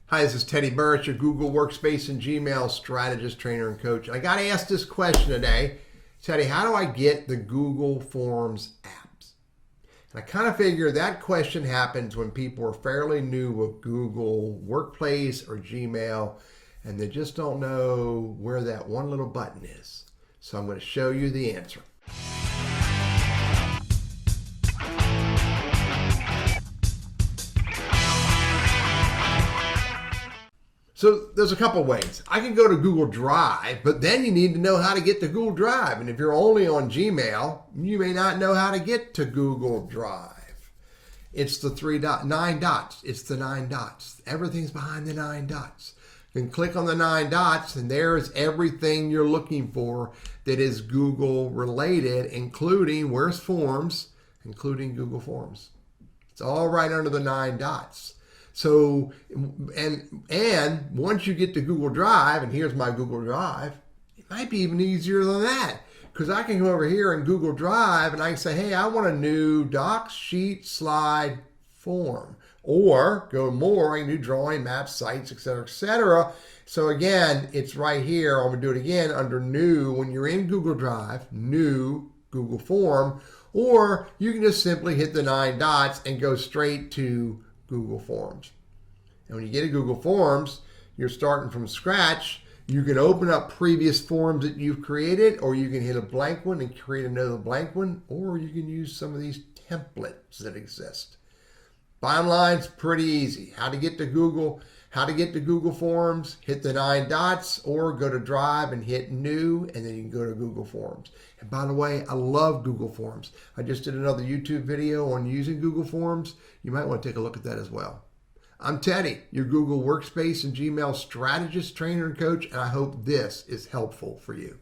Hi, this is Teddy Burris, your Google Workspace and Gmail strategist, trainer, and coach. And I got asked this question today. Teddy, how do I get the Google Forms apps? And I kind of figure that question happens when people are fairly new with Google Workplace or Gmail, and they just don't know where that one little button is. So I'm going to show you the answer. So there's a couple ways. I can go to Google Drive, but then you need to know how to get to Google Drive. And if you're only on Gmail, you may not know how to get to Google Drive. It's the 9 dots. It's the 9 dots. Everything's behind the 9 dots. You can click on the 9 dots, and there's everything you're looking for that is Google related, including where's Forms, including Google Forms. It's all right under the 9 dots. So, and once you get to Google Drive, and here's my Google Drive, it might be even easier than that, because I can go over here in Google Drive and I can say, hey, I want a new docs, sheet, slide, form, or go more, I can do drawing, maps, sites, etc., etc. So again, it's right here. I'm gonna do it again under new. When you're in Google Drive, new Google Form, or you can just simply hit the 9 dots and go straight to Google Forms. And when you get to Google Forms, you're starting from scratch. You can open up previous forms that you've created, or you can hit a blank one and create another blank one, or you can use some of these templates that exist. Bottom line's pretty easy. How to get to Google Forms, hit the 9 dots, or go to Drive and hit New, and then you can go to Google Forms. And by the way, I love Google Forms. I just did another YouTube video on using Google Forms. You might want to take a look at that as well. I'm Teddy, your Google Workspace and Gmail strategist, trainer, and coach, and I hope this is helpful for you.